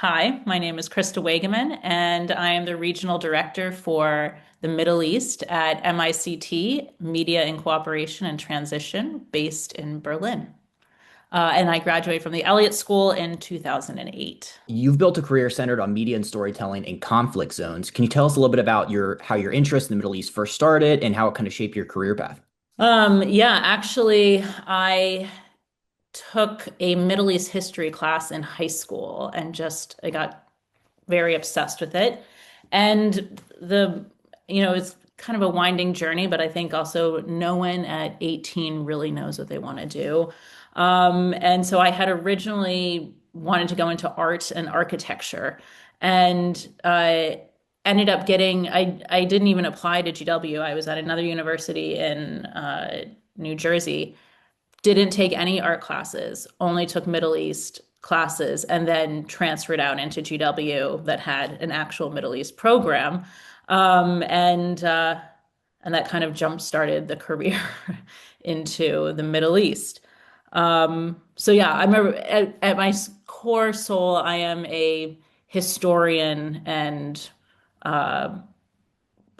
Hi, my name is Christa Waegemann, and I am the regional director for the Middle East at MICT, Media in Cooperation and Transition, based in Berlin. And I graduated from the Elliott School in 2008. You've built a career centered on media and storytelling in conflict zones. Can you tell us a little bit about how your interest in the Middle East first started and how it kind of shaped your career path? Yeah, actually, I took a Middle East history class in high school and I got very obsessed with it. And it's kind of a winding journey, but I think also no one at 18 really knows what they want to do. And so I had originally wanted to go into art and architecture, and ended up I didn't even apply to GW. I was at another university in New Jersey, didn't take any art classes, only took Middle East classes, and then transferred out into GW that had an actual Middle East program. Um, and uh, and that kind of jump started the career into the Middle East. So yeah, I remember at my core soul, I am a historian, and uh,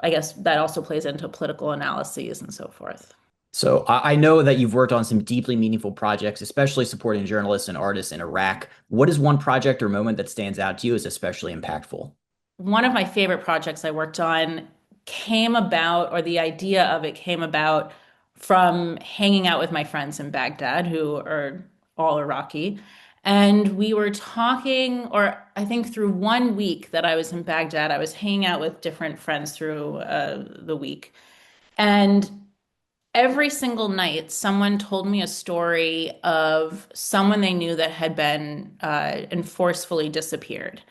I guess that also plays into political analyses and so forth. So I know that you've worked on some deeply meaningful projects, especially supporting journalists and artists in Iraq. What is one project or moment that stands out to you as especially impactful? One of my favorite projects I worked on came about, or the idea of it came about from hanging out with my friends in Baghdad, who are all Iraqi. And we were talking, or I think through 1 week that I was in Baghdad, I was hanging out with different friends through the week. And every single night, someone told me a story of someone they knew that had been and forcefully disappeared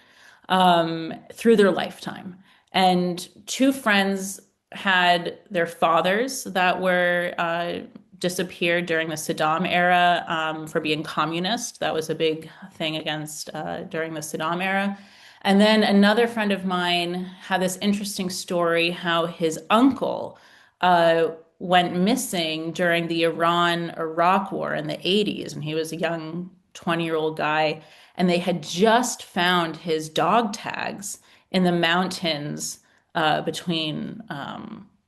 through their lifetime. And two friends had their fathers that were disappeared during the Saddam era for being communist. That was a big thing against during the Saddam era. And then another friend of mine had this interesting story how his uncle uh, went missing during the Iran-Iraq war in the 80s, and he was a young 20-year-old guy, and they had just found his dog tags in the mountains between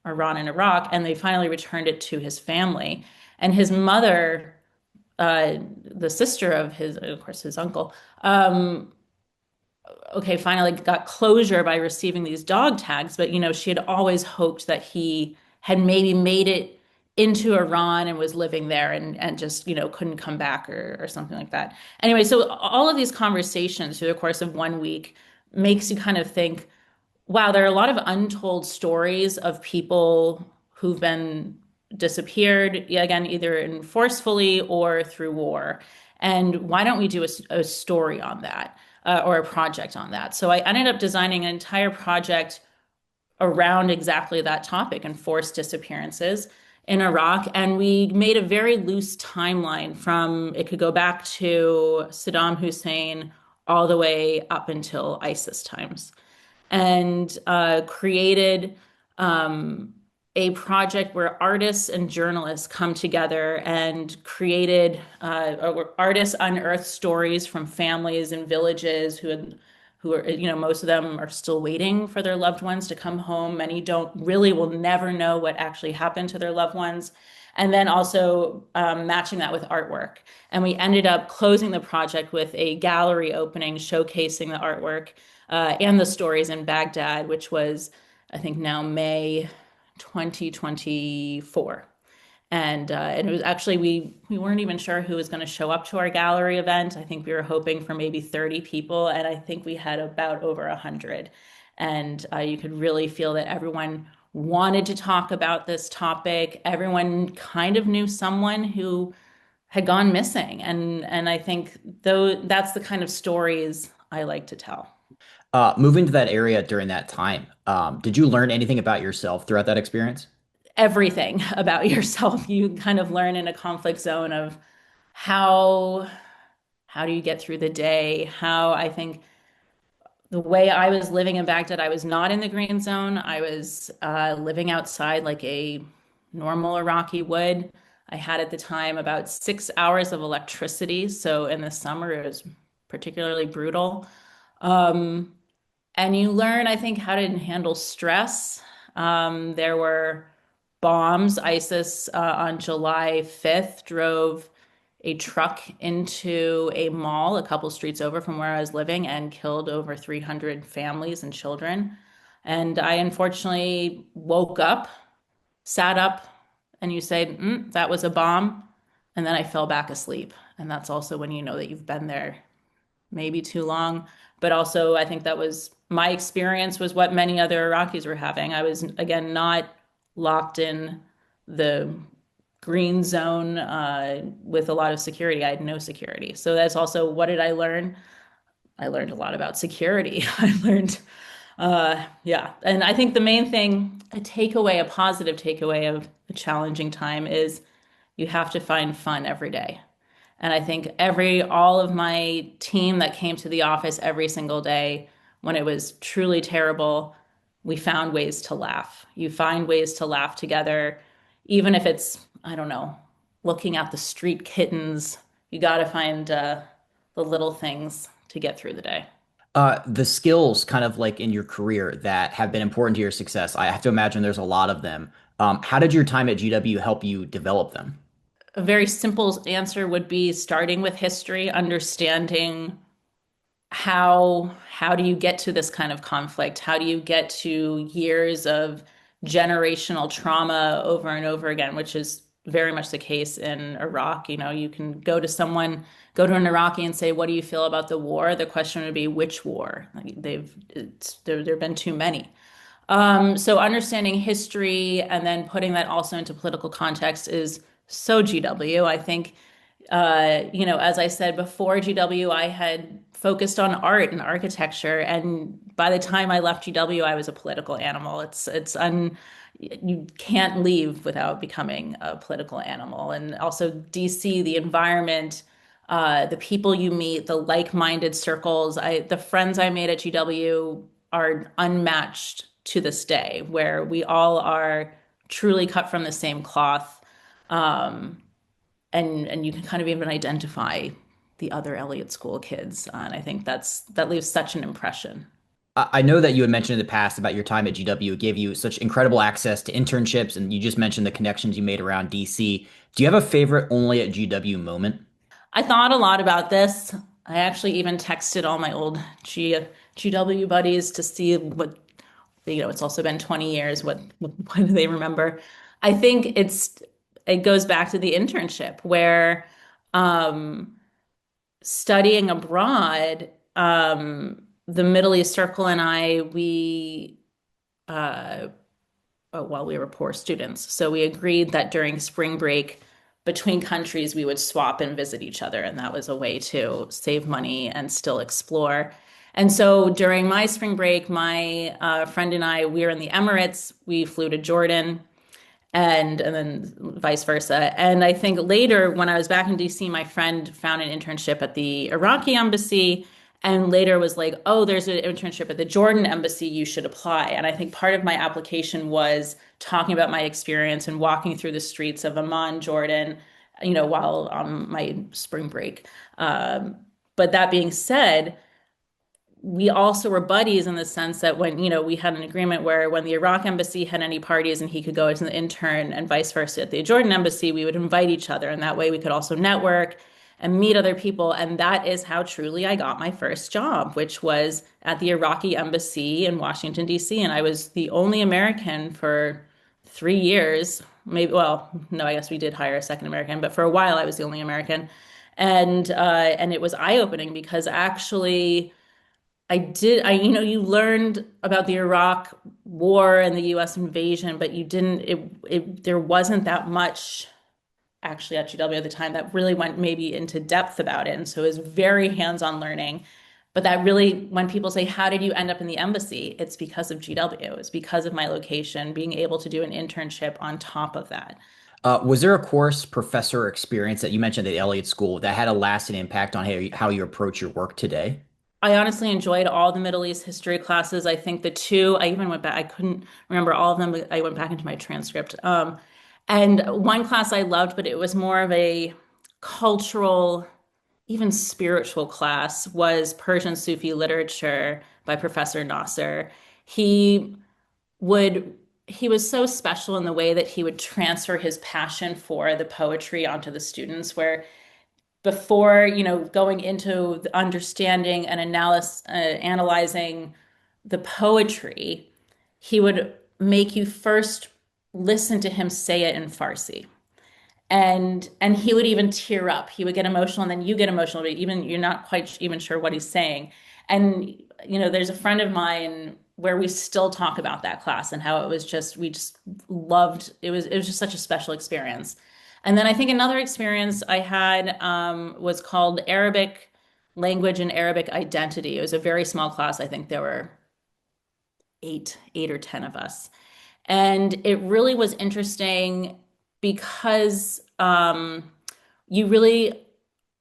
Iran and Iraq, and they finally returned it to his family. And his mother, the sister of his, of course, his uncle, um, okay, finally got closure by receiving these dog tags, but she had always hoped that he had maybe made it into Iran and was living there and just, couldn't come back or something like that. Anyway, so all of these conversations through the course of 1 week makes you kind of think, wow, there are a lot of untold stories of people who've been disappeared, yeah, again, either forcefully or through war. And why don't we do a story on that or a project on that? So I ended up designing an entire project around exactly that topic and forced disappearances in Iraq. And we made a very loose timeline from it could go back to Saddam Hussein all the way up until ISIS times, and created a project where artists and journalists come together and created artists unearthed stories from families and villages who are, most of them are still waiting for their loved ones to come home. Many don't really will never know what actually happened to their loved ones. And then also matching that with artwork. And we ended up closing the project with a gallery opening showcasing the artwork and the stories in Baghdad, which was, I think, now May 2024. And it was actually we weren't even sure who was going to show up to our gallery event. I think we were hoping for maybe 30 people, and I think we had about over 100. And you could really feel that everyone wanted to talk about this topic. Everyone kind of knew someone who had gone missing, and I think though that's the kind of stories I like to tell. Moving to that area during that time, did you learn anything about yourself throughout that experience? Everything about yourself. You kind of learn in a conflict zone of how how do you get through the day? How I think the way I was living in Baghdad, I was not in the green zone. I was living outside like a normal Iraqi would. I had at the time about 6 hours of electricity. So in the summer, it was particularly brutal. Um, and you learn, I think, how to handle stress. There were bombs. ISIS on July 5th drove a truck into a mall a couple streets over from where I was living and killed over 300 families and children. And I unfortunately woke up, sat up, and you say, that was a bomb. And then I fell back asleep. And that's also when you know that you've been there maybe too long. But also, I think that was my experience was what many other Iraqis were having. I was, again, not locked in the green zone with a lot of security. I had no security. So that's also what did I learn? I learned a lot about security. I learned, yeah. And I think the main thing, a takeaway, a positive takeaway of a challenging time is you have to find fun every day. And I think all of my team that came to the office every single day when it was truly terrible, we found ways to laugh. You find ways to laugh together, even if it's, I don't know, looking at the street kittens. You got to find the little things to get through the day. The skills kind of like in your career that have been important to your success, I have to imagine there's a lot of them. How did your time at GW help you develop them? A very simple answer would be starting with history, understanding how do you get to this kind of conflict? How do you get to years of generational trauma over and over again, which is very much the case in Iraq. You know, you can go to an Iraqi and say, "What do you feel about the war?" The question would be, "Which war?" Like there have been too many. So understanding history and then putting that also into political context is so GW. I think as I said before GW, I had focused on art and architecture, and by the time I left GW, I was a political animal. You can't leave without becoming a political animal. And also DC, the environment, the people you meet, the like-minded circles. The friends I made at GW are unmatched to this day, where we all are truly cut from the same cloth. Um, and you can kind of even identify the other Elliott School kids. And I think that leaves such an impression. I know that you had mentioned in the past about your time at GW. It gave you such incredible access to internships, and you just mentioned the connections you made around DC. Do you have a favorite only at GW moment? I thought a lot about this. I actually even texted all my old GW buddies to see what, it's also been 20 years. What do they remember? I think it goes back to the internship where um, studying abroad, the Middle East Circle and uh, we were poor students. So we agreed that during spring break between countries, we would swap and visit each other. And that was a way to save money and still explore. And so during my spring break, my friend and I, we were in the Emirates. We flew to Jordan and then vice versa. And I think later, when I was back in DC, my friend found an internship at the Iraqi embassy, and later was like, "Oh, there's an internship at the Jordan embassy. You should apply." And I think part of my application was talking about my experience and walking through the streets of Amman, Jordan, while on my spring break. Um, but that being said, we also were buddies in the sense that when, we had an agreement where when the Iraq embassy had any parties and he could go to the intern and vice versa at the Jordan embassy, we would invite each other. And that way we could also network and meet other people. And that is how truly I got my first job, which was at the Iraqi embassy in Washington, D.C. And I was the only American for 3 years. Maybe, well, no, I guess we did hire a second American, but for a while I was the only American. And it was eye-opening because actually you learned about the Iraq war and the US invasion, but you didn't, there wasn't that much actually at GW at the time that really went maybe into depth about it. And so it was very hands-on learning. But that really, when people say, "How did you end up in the embassy?" It's because of GW. It's because of my location, being able to do an internship on top of that. Was there a course, professor, or experience that you mentioned at Elliott School that had a lasting impact on how you approach your work today? I honestly enjoyed all the Middle East history classes. I think the two, I even went back, I couldn't remember all of them, but I went back into my transcript. And one class I loved, but it was more of a cultural even spiritual class was Persian Sufi literature by Professor Nasser. He would he was so special in the way that he would transfer his passion for the poetry onto the students, where before, going into the understanding and analyzing the poetry, he would make you first listen to him say it in Farsi. And he would even tear up. He would get emotional, and then you get emotional, but even you're not quite even sure what he's saying. And there's a friend of mine where we still talk about that class and how it was just we just loved it. Was just such a special experience. And then I think another experience I had was called Arabic Language and Arabic Identity. It was a very small class. I think there were eight or 10 of us. And it really was interesting because you really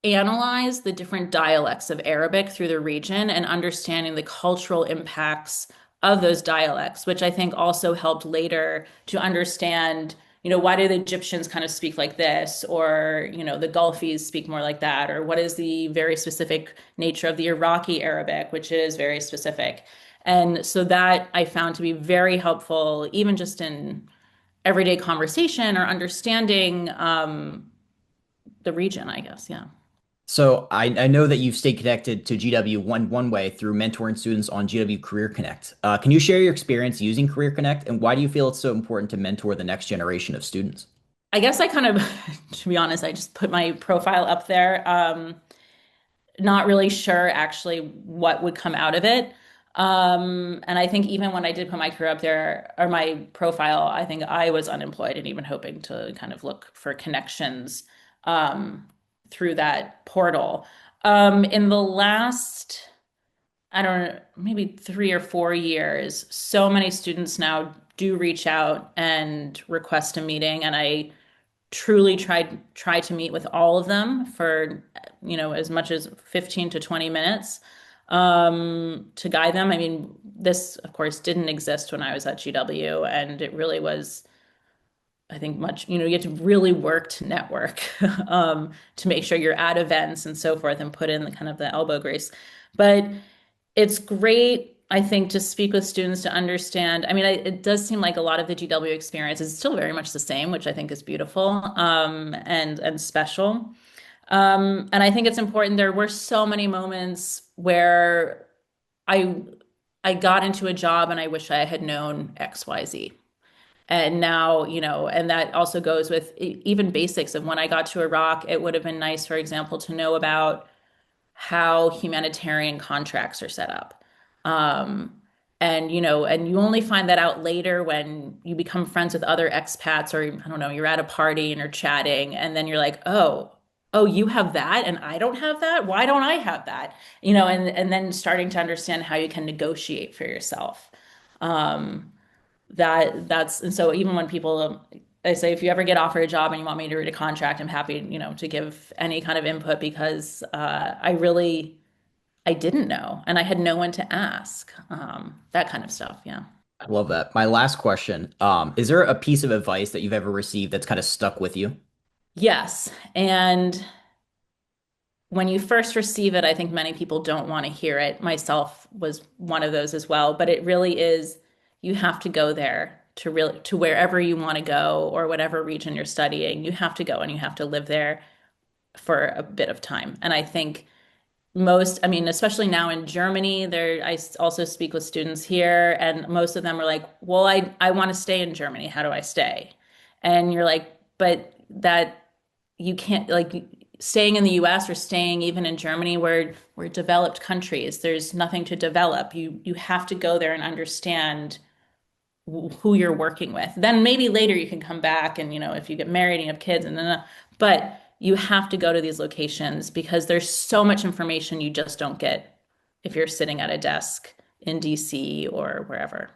analyze the different dialects of Arabic through the region and understanding the cultural impacts of those dialects, which I think also helped later to understand, why do the Egyptians kind of speak like this, or, the Gulfies speak more like that, or what is the very specific nature of the Iraqi Arabic, which is very specific. And so that I found to be very helpful, even just in everyday conversation or understanding the region, I guess. Yeah. So I know that you've stayed connected to GW one way through mentoring students on GW Career Connect. Can you share your experience using Career Connect, and why do you feel it's so important to mentor the next generation of students? I guess I kind of, to be honest, I just put my profile up there. Not really sure actually what would come out of it. And I think even when I did put my career up there or my profile, I think I was unemployed and even hoping to kind of look for connections um, through that portal. In the last, I don't know, maybe 3 or 4 years, so many students now do reach out and request a meeting, and I truly try to meet with all of them for as much as 15 to 20 minutes to guide them. I mean, this of course didn't exist when I was at GW, and it really was, I think, much, you get to really work to network to make sure you're at events and so forth and put in the kind of the elbow grease. But it's great, I think, to speak with students to understand. I mean, it does seem like a lot of the GW experience is still very much the same, which I think is beautiful and special. And I think it's important. There were so many moments where I I got into a job and I wish I had known XYZ. And now, and that also goes with even basics of when I got to Iraq, it would have been nice, for example, to know about how humanitarian contracts are set up. Um, and you only find that out later when you become friends with other expats, or I don't know, you're at a party and you're chatting, and then you're like, oh, you have that and I don't have that. Why don't I have that? And then starting to understand how you can negotiate for yourself. Um, and so even when people I say, if you ever get offered a job and you want me to read a contract, I'm happy, to give any kind of input, because I didn't know and I had no one to ask. That kind of stuff. Yeah. I love that. My last question, is there a piece of advice that you've ever received that's kind of stuck with you? Yes. And when you first receive it, I think many people don't want to hear it. Myself was one of those as well, but it really is, you have to go there to wherever you want to go, or whatever region you're studying. You have to go and you have to live there for a bit of time. And I think I mean, especially now in Germany, I also speak with students here, and most of them are like, well, I want to stay in Germany. How do I stay? And you're like, but that you can't, like, staying in the US or staying even in Germany, where we're developed countries, there's nothing to develop. You have to go there and understand who you're working with. Then maybe later you can come back and, if you get married and you have kids, and then, but you have to go to these locations because there's so much information you just don't get if you're sitting at a desk in DC or wherever.